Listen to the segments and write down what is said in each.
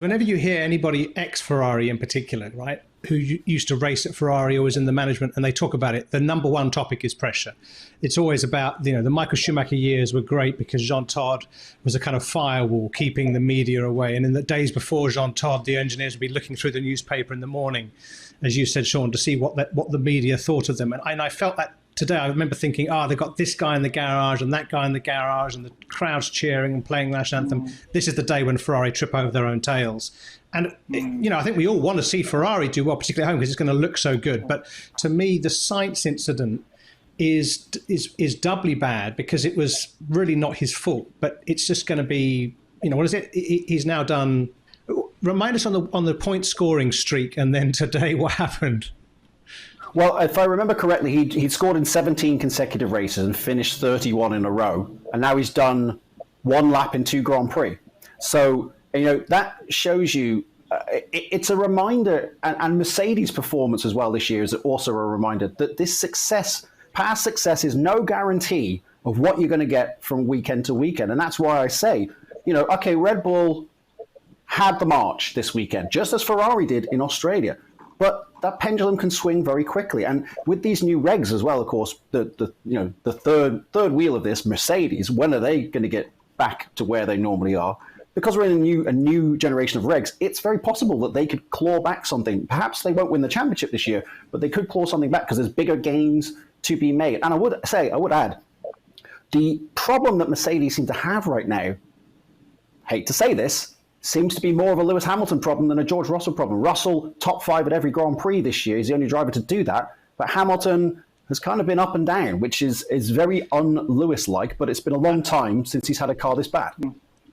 Whenever you hear anybody ex-Ferrari in particular, right, who used to race at Ferrari or was in the management, and they talk about it, the number one topic is pressure. It's always about, the Michael Schumacher years were great because Jean Todt was a kind of firewall keeping the media away. And in the days before Jean Todt, the engineers would be looking through the newspaper in the morning, as you said, Sean, to see what the media thought of them. And I felt that today. I remember thinking, they've got this guy in the garage and that guy in the garage and the crowd's cheering and playing the national anthem. This is the day when Ferrari trip over their own tails. And, I think we all want to see Ferrari do well, particularly at home, because it's going to look so good. But to me, the Sainz incident is doubly bad because it was really not his fault. But it's just going to be, what is it? He's now done. Remind us on the point scoring streak, and then today what happened. Well, if I remember correctly, he'd scored in 17 consecutive races and finished 31 in a row. And now he's done one lap in 2 Grand Prix. So, that shows you, it's a reminder, and Mercedes' performance as well this year is also a reminder that this success, past success, is no guarantee of what you're going to get from weekend to weekend. And that's why I say, okay, Red Bull had the march this weekend, just as Ferrari did in Australia. But that pendulum can swing very quickly, and with these new regs as well, of course, the third wheel of this, Mercedes, when are they going to get back to where they normally are? Because we're in a new generation of regs, it's very possible that they could claw back something. Perhaps they won't win the championship this year, but they could claw something back because there's bigger gains to be made. And I would add, the problem that Mercedes seem to have right now, hate to say this, seems to be more of a Lewis Hamilton problem than a George Russell problem. Russell, top 5 at every Grand Prix this year. He's the only driver to do that. But Hamilton has kind of been up and down, which is very un-Lewis-like, but it's been a long time since he's had a car this bad.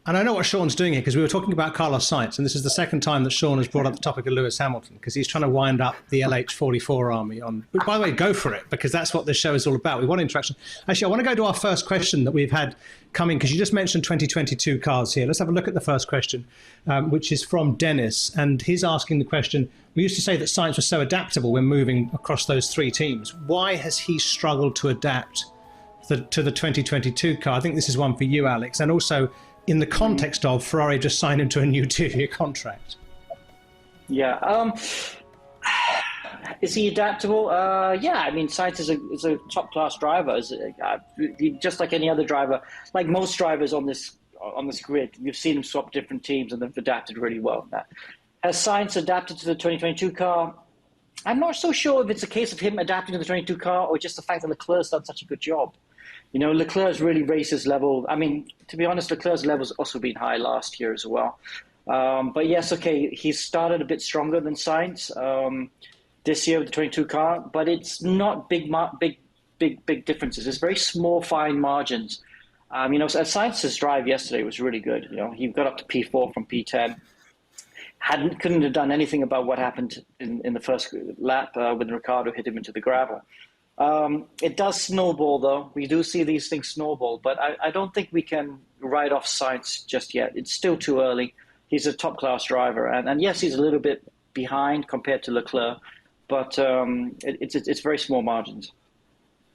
And I know what Sean's doing here, because we were talking about Carlos Sainz, and this is the second time that Sean has brought up the topic of Lewis Hamilton, because he's trying to wind up the LH44 army on. By the way, go for it, because that's what this show is all about. We want interaction. Actually, I want to go to our first question that we've had coming, because you just mentioned 2022 cars here. Let's have a look at the first question, which is from Dennis, and he's asking the question, we used to say that Sainz was so adaptable when moving across those 3 teams. Why has he struggled to adapt to the 2022 car? I think this is one for you, Alex, and also in the context of Ferrari just signed him to a new 2-year contract. Yeah. Is he adaptable? Yeah. I mean, Sainz is a top-class driver. Just like any other driver, like most drivers on this grid, you've seen him swap different teams and they've adapted really well. Has Sainz adapted to the 2022 car? I'm not so sure if it's a case of him adapting to the 2022 car or just the fact that Leclerc's done such a good job. Leclerc's really raised his level. I mean, to be honest, Leclerc's level's also been high last year as well. But yes, okay, he's started a bit stronger than Sainz this year with the 22 car, but it's not big differences. It's very small, fine margins. Sainz's drive yesterday was really good. He got up to P4 from P10. Couldn't have done anything about what happened in the first lap when Ricciardo hit him into the gravel. It does snowball, though. We do see these things snowball, but I don't think we can write off Sainz just yet. It's still too early. He's a top-class driver, and yes, he's a little bit behind compared to Leclerc, but it's very small margins.